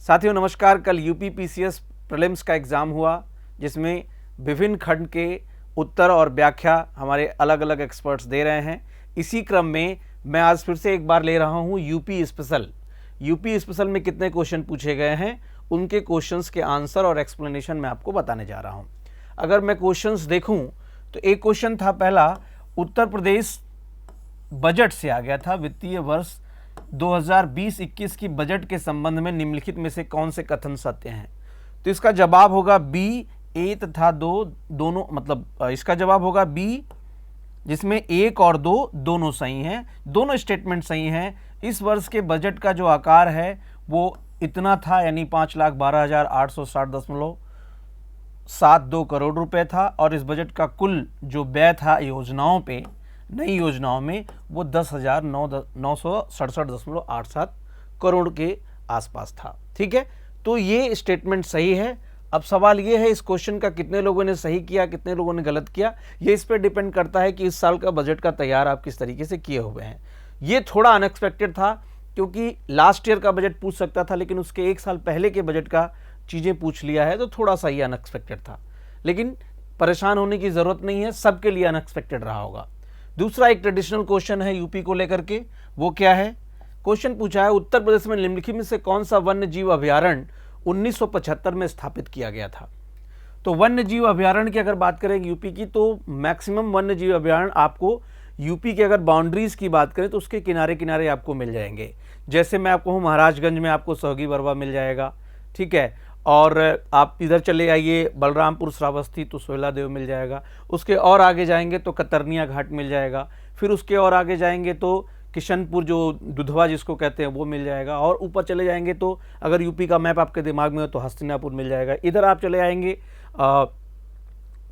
साथियों नमस्कार। कल यूपी पीसीएस प्रीलिम्स का एग्ज़ाम हुआ जिसमें विभिन्न खंड के उत्तर और व्याख्या हमारे अलग अलग एक्सपर्ट्स दे रहे हैं। इसी क्रम में मैं आज फिर से एक बार ले रहा हूं यूपी स्पेशल। यूपी स्पेशल में कितने क्वेश्चन पूछे गए हैं, उनके क्वेश्चंस के आंसर और एक्सप्लेनेशन मैं आपको बताने जा रहा हूं। अगर मैं क्वेश्चंस देखूं तो एक क्वेश्चन था पहला, उत्तर प्रदेश बजट से आ गया था। वित्तीय वर्ष 2020-21 की बजट के संबंध में निम्नलिखित में से कौन से कथन सत्य हैं? तो इसका जवाब होगा बी, ए तथा दो दोनों, मतलब इसका जवाब होगा बी, जिसमें एक और दो दोनों सही हैं। दोनों स्टेटमेंट सही हैं। इस वर्ष के बजट का जो आकार है वो इतना था, यानी 5,12,860.72 करोड़ रुपए था, और इस बजट का कुल जो व्यय था योजनाओं पे, नई योजनाओं में, वो 10,967.87 करोड़ के आसपास था। ठीक है, तो ये स्टेटमेंट सही है। अब सवाल ये है, इस क्वेश्चन का कितने लोगों ने सही किया, कितने लोगों ने गलत किया, ये इस पर डिपेंड करता है कि इस साल का बजट का तैयार आप किस तरीके से किए हुए हैं। ये थोड़ा अनएक्सपेक्टेड था क्योंकि लास्ट ईयर का बजट पूछ सकता था, लेकिन उसके एक साल पहले के बजट का चीज़ें पूछ लिया है, तो थोड़ा सा ये अनएक्सपेक्टेड था। लेकिन परेशान होने की ज़रूरत नहीं है, सबके लिए अनएक्सपेक्टेड रहा होगा। दूसरा एक ट्रेडिशनल क्वेश्चन है यूपी को लेकर के। वो क्या है? क्वेश्चन पूछा है, उत्तर प्रदेश में निम्नलिखित में से कौन सा वन्य जीव अभयारण्य 1975 में स्थापित किया गया था? तो वन्य जीव अभयारण्य की अगर बात करें यूपी की, तो मैक्सिमम वन्य जीव अभयारण्य आपको यूपी की अगर बाउंड्रीज की बात करें तो उसके किनारे किनारे आपको मिल जाएंगे। जैसे मैं आपको हूँ, महाराजगंज में आपको सोहगी बरवा मिल जाएगा, ठीक है, और आप इधर चले आइए बलरामपुर श्रावस्ती तो सोहला देव मिल जाएगा। उसके और आगे जाएंगे तो कतरनिया घाट मिल जाएगा। फिर उसके और आगे जाएंगे तो किशनपुर, जो दुधवा जिसको कहते हैं, वो मिल जाएगा। और ऊपर चले जाएंगे तो अगर यूपी का मैप आपके दिमाग में हो तो हस्तिनापुर मिल जाएगा। इधर आप चले आएंगे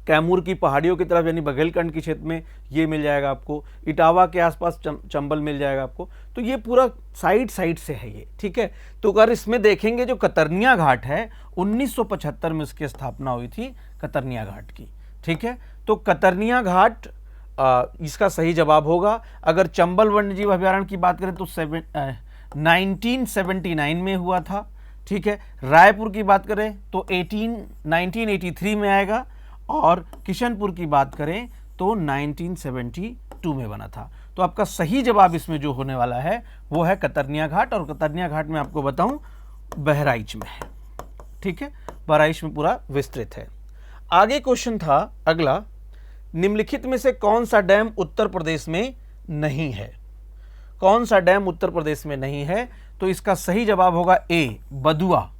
कैमूर की पहाड़ियों की तरफ, यानी बघेलखंड के क्षेत्र में, ये मिल जाएगा आपको। इटावा के आसपास चंबल मिल जाएगा आपको। तो ये पूरा साइड से है ये, ठीक है। तो अगर इसमें देखेंगे, जो कतरनिया घाट है 1975 में इसकी स्थापना हुई थी, कतरनिया घाट की, ठीक है। तो कतरनिया घाट इसका सही जवाब होगा। अगर चंबल वन्यजीव अभयारण्य की बात करें तो 1979 में हुआ था, ठीक है। रायपुर की बात करें तो 1983 में आएगा, और किशनपुर की बात करें तो 1972 में बना था। तो आपका सही जवाब इसमें जो होने वाला है वो है कतरनिया घाट, और कतरनिया घाट में आपको बताऊं बहराइच में है, ठीक है। बहराइच में पूरा विस्तृत है। आगे क्वेश्चन था अगला, निम्नलिखित में से कौन सा डैम उत्तर प्रदेश में नहीं है? कौन सा डैम उत्तर प्रदेश में नहीं है? तो इसका सही जवाब होगा ए, बदुआ।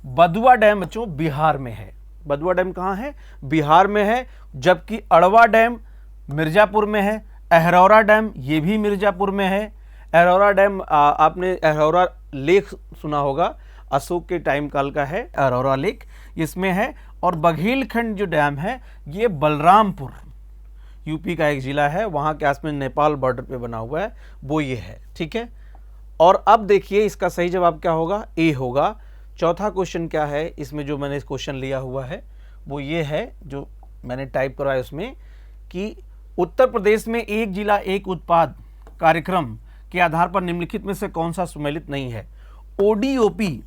बदुआ डैम बच्चों बिहार में है। बदुआ डैम कहाँ है? बिहार में है। जबकि अड़वा डैम मिर्जापुर में है। अहरौरा डैम ये भी मिर्जापुर में है। अहरौरा डैम आपने अहरौरा लेक सुना होगा, अशोक के टाइम काल का है अहरौरा लेक, इसमें है। और बघेलखंड जो डैम है ये बलरामपुर, यूपी का एक जिला है, वहाँ के आसपास नेपाल बॉर्डर पे बना हुआ है, वो ये है, ठीक है। और अब देखिए इसका सही जवाब क्या होगा? ए होगा। चौथा क्वेश्चन क्या है इसमें, जो मैंने क्वेश्चन लिया हुआ है वो ये है, जो मैंने टाइप करा है उसमें, कि उत्तर प्रदेश में एक जिला एक उत्पाद कार्यक्रम के आधार पर निम्नलिखित में से कौन सा सम्मिलित नहीं है? ओडीओपी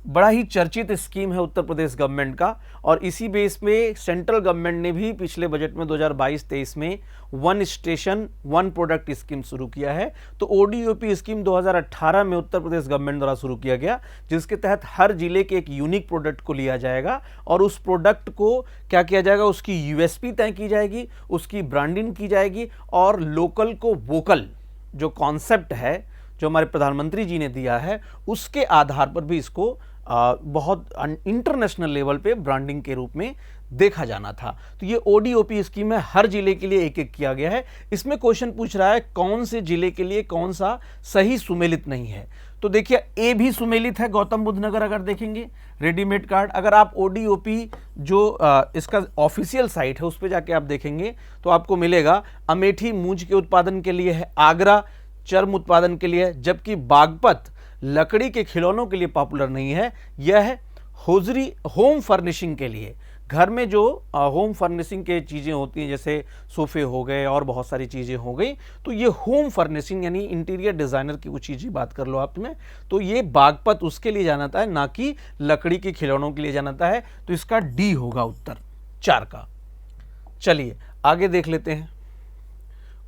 बड़ा ही चर्चित स्कीम है उत्तर प्रदेश गवर्नमेंट का, और इसी बेस में सेंट्रल गवर्नमेंट ने भी पिछले बजट में 2022-23 में one station one product scheme शुरू किया है। तो ओडीओपी स्कीम 2018 में उत्तर प्रदेश गवर्नमेंट द्वारा शुरू किया गया, जिसके तहत हर जिले के एक यूनिक प्रोडक्ट को लिया जाएगा, और उस प्रोडक्ट को क्या किया जाएगा, उसकी यूएसपी तय की जाएगी, उसकी ब्रांडिंग की जाएगी, और लोकल को वोकल जो कॉन्सेप्ट है जो हमारे प्रधानमंत्री जी ने दिया है, उसके आधार पर भी इसको बहुत इंटरनेशनल लेवल पे ब्रांडिंग के रूप में देखा जाना था। तो ये ओडीओपी स्कीम है, हर जिले के लिए एक एक किया गया है। इसमें क्वेश्चन पूछ रहा है कौन से जिले के लिए कौन सा सही सुमेलित नहीं है। तो देखिए ए भी सुमेलित है, गौतम बुद्ध नगर अगर देखेंगे रेडीमेड कार्ड। अगर आप ओडीओपी जो इसका ऑफिशियल साइट है उस पर जाके आप देखेंगे तो आपको मिलेगा अमेठी मूंज के उत्पादन के लिए है, आगरा चर्म उत्पादन के लिए, जबकि बागपत लकड़ी के खिलौनों के लिए पॉपुलर नहीं है, यह है होजरी होम फर्निशिंग के लिए। घर में जो होम फर्निशिंग के चीज़ें होती हैं, जैसे सोफे हो गए और बहुत सारी चीज़ें हो गई, तो ये होम फर्निशिंग यानी इंटीरियर डिज़ाइनर की कुछ चीज़ें बात कर लो आप में, तो ये बागपत उसके लिए जाना था, ना कि लकड़ी के खिलौनों के लिए जाना है। तो इसका डी होगा उत्तर 4 का। चलिए आगे देख लेते हैं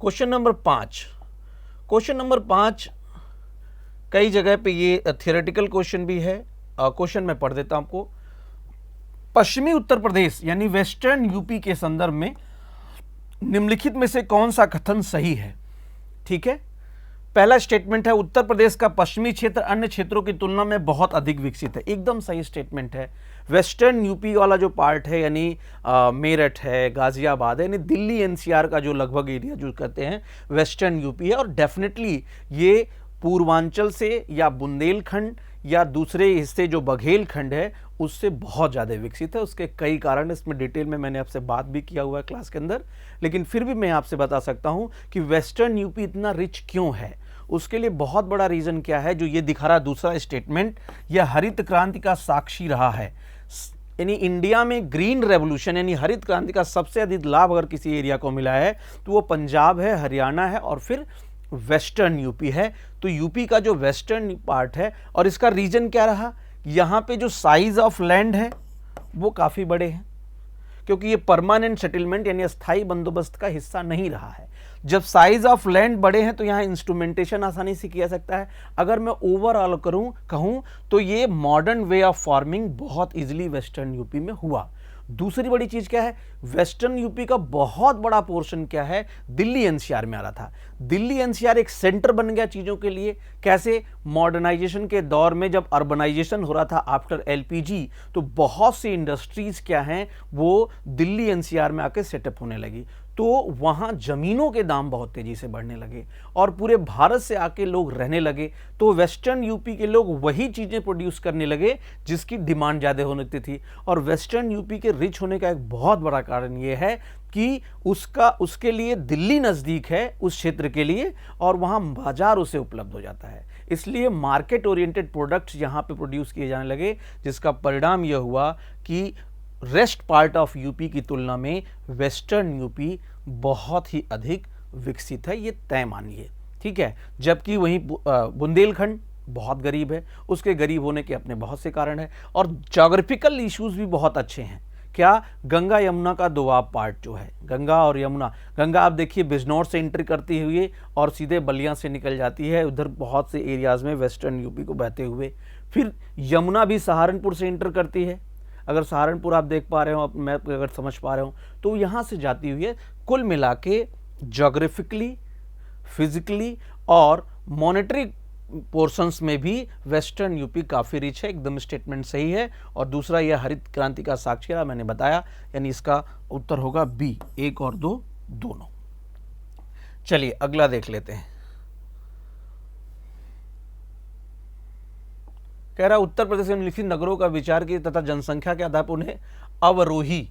क्वेश्चन नंबर 5। क्वेश्चन नंबर 5 कई जगह पे ये थियोरेटिकल क्वेश्चन भी है। क्वेश्चन मैं पढ़ देता हूं आपको। पश्चिमी उत्तर प्रदेश यानी वेस्टर्न यूपी के संदर्भ में निम्नलिखित में से कौन सा कथन सही है? ठीक है, पहला स्टेटमेंट है उत्तर प्रदेश का पश्चिमी क्षेत्र अन्य क्षेत्रों की तुलना में बहुत अधिक विकसित है। एकदम सही स्टेटमेंट है। वेस्टर्न यूपी वाला जो पार्ट है यानी मेरठ है, गाजियाबाद है, यानी दिल्ली एनसीआर का जो लगभग एरिया जो कहते हैं वेस्टर्न यूपी है, और डेफिनेटली ये पूर्वांचल से या बुंदेलखंड या दूसरे हिस्से जो बघेलखंड है उससे बहुत ज़्यादा विकसित है। उसके कई कारण इसमें डिटेल में मैंने आपसे बात भी किया हुआ है क्लास के अंदर, लेकिन फिर भी मैं आपसे बता सकता हूं कि वेस्टर्न यूपी इतना रिच क्यों है। उसके लिए बहुत बड़ा रीज़न क्या है, जो ये दिखा रहा दूसरा स्टेटमेंट, यह हरित क्रांति का साक्षी रहा है। यानी इंडिया में ग्रीन रेवोल्यूशन यानी हरित क्रांति का सबसे अधिक लाभ अगर किसी एरिया को मिला है तो वो पंजाब है, हरियाणा है और फिर वेस्टर्न यूपी है। तो यूपी का जो वेस्टर्न पार्ट है, और इसका रीजन क्या रहा, यहाँ पे जो साइज ऑफ लैंड है वो काफ़ी बड़े हैं, क्योंकि ये परमानेंट सेटलमेंट यानी अस्थायी बंदोबस्त का हिस्सा नहीं रहा है। जब साइज ऑफ लैंड बड़े हैं तो यहाँ इंस्ट्रूमेंटेशन आसानी से किया सकता है। अगर मैं ओवरऑल कहूँ तो ये मॉडर्न वे ऑफ फार्मिंग बहुत इजीली वेस्टर्न यूपी में हुआ। दूसरी बड़ी चीज क्या है, वेस्टर्न यूपी का बहुत बड़ा पोर्शन क्या है, दिल्ली एनसीआर में आ रहा था। दिल्ली एनसीआर एक सेंटर बन गया चीजों के लिए। कैसे? मॉडर्नाइजेशन के दौर में जब अर्बनाइजेशन हो रहा था आफ्टर एलपीजी, तो बहुत सी इंडस्ट्रीज क्या हैं वो दिल्ली एनसीआर में आके सेटअप होने लगी। तो वहाँ ज़मीनों के दाम बहुत तेज़ी से बढ़ने लगे और पूरे भारत से आके लोग रहने लगे। तो वेस्टर्न यूपी के लोग वही चीज़ें प्रोड्यूस करने लगे जिसकी डिमांड ज़्यादा होने थी। और वेस्टर्न यूपी के रिच होने का एक बहुत बड़ा कारण ये है कि उसके लिए दिल्ली नज़दीक है उस क्षेत्र के लिए, और वहाँ बाजार उसे उपलब्ध हो जाता है। इसलिए मार्केट ओरिएंटेड प्रोडक्ट्स यहाँ पे प्रोड्यूस किए जाने लगे, जिसका परिणाम यह हुआ कि रेस्ट पार्ट ऑफ यूपी की तुलना में वेस्टर्न यूपी बहुत ही अधिक विकसित है, ये तय मानिए। ठीक है, जबकि वहीं बुंदेलखंड बहुत गरीब है। उसके गरीब होने के अपने बहुत से कारण हैं, और ज्योग्राफिकल इश्यूज भी बहुत अच्छे हैं। क्या? गंगा यमुना का दोआब पार्ट जो है, गंगा और यमुना। गंगा आप देखिए बिजनौर से एंट्री करती हुई और सीधे बलिया से निकल जाती है उधर बहुत से एरियाज में वेस्टर्न यूपी को बहते हुए। फिर यमुना भी सहारनपुर से एंटर करती है। अगर सहारनपुर आप देख पा रहे हो, मैप अगर समझ पा रहे हो, तो यहाँ से जाती हुई है। कुल मिला के ज्योग्राफिकली, फिजिकली और मॉनेटरी पोर्शंस में भी वेस्टर्न यूपी काफ़ी रिच है। एकदम स्टेटमेंट सही है। और दूसरा यह हरित क्रांति का साक्षी रहा, मैंने बताया, यानी इसका उत्तर होगा बी, 1 और 2 दोनों। चलिए अगला देख लेते हैं। कह रहा उत्तर प्रदेश में निम्नलिखित नगरों का विचार किए तथा जनसंख्या के आधार पर उन्हें अवरोही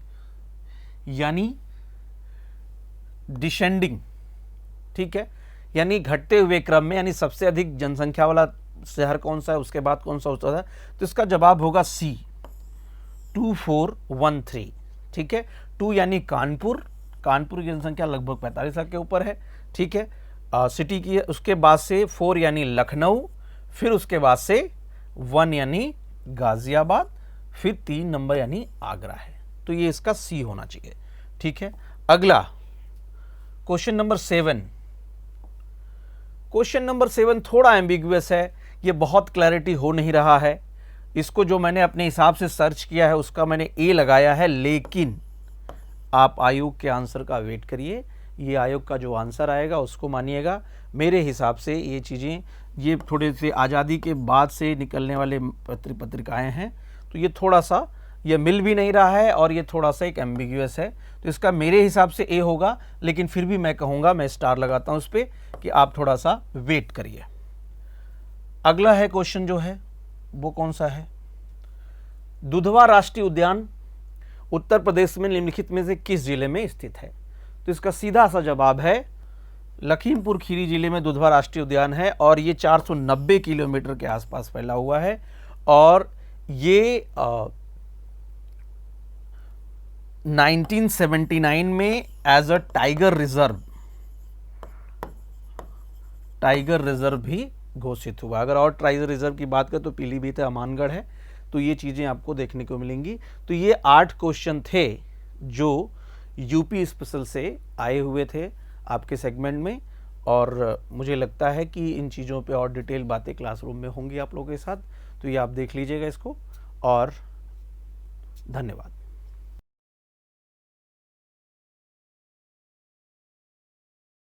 यानी डिसेंडिंग, ठीक है, यानी घटते हुए क्रम में, यानी सबसे अधिक जनसंख्या वाला शहर कौन सा है, उसके बाद कौन सा होता है, तो इसका जवाब होगा सी, 2413। ठीक है, 2 यानी कानपुर। कानपुर की जनसंख्या लगभग 45 लाख के ऊपर है। ठीक है, सिटी की है। उसके बाद से 4 यानी लखनऊ, फिर उसके बाद से 1 यानी गाजियाबाद, फिर 3 नंबर यानी आगरा है। तो ये इसका सी होना चाहिए। ठीक है, अगला क्वेश्चन नंबर 7। क्वेश्चन नंबर 7 थोड़ा एम्बिगुअस है, ये बहुत क्लैरिटी हो नहीं रहा है। इसको जो मैंने अपने हिसाब से सर्च किया है उसका मैंने ए लगाया है, लेकिन आप आयोग के आंसर का वेट करिए। ये आयोग का जो आंसर आएगा उसको मानिएगा। मेरे हिसाब से ये चीज़ें, ये थोड़े से आज़ादी के बाद से निकलने वाले पत्रिकाएं हैं, तो ये थोड़ा सा ये मिल भी नहीं रहा है और ये थोड़ा सा एक एम्बिगुअस है। तो इसका मेरे हिसाब से ए होगा, लेकिन फिर भी मैं कहूँगा, मैं स्टार लगाता हूँ उस पर, कि आप थोड़ा सा वेट करिए। अगला है क्वेश्चन जो है वो कौन सा है, दुधवा राष्ट्रीय उद्यान उत्तर प्रदेश में निम्नलिखित में से किस जिले में स्थित है? तो इसका सीधा सा जवाब है लखीमपुर खीरी जिले में दुधवा राष्ट्रीय उद्यान है, और ये 490 किलोमीटर के आसपास फैला हुआ है। और ये 1979 में एज अ टाइगर रिजर्व भी घोषित हुआ। अगर और टाइगर रिजर्व की बात करें तो पीलीभीत है, अमानगढ़ है, तो ये चीज़ें आपको देखने को मिलेंगी। तो ये 8 क्वेश्चन थे जो यूपी स्पेशल से आए हुए थे आपके सेगमेंट में, और मुझे लगता है कि इन चीज़ों पे और डिटेल बातें क्लासरूम में होंगी आप लोगों के साथ। तो ये आप देख लीजिएगा इसको, और धन्यवाद।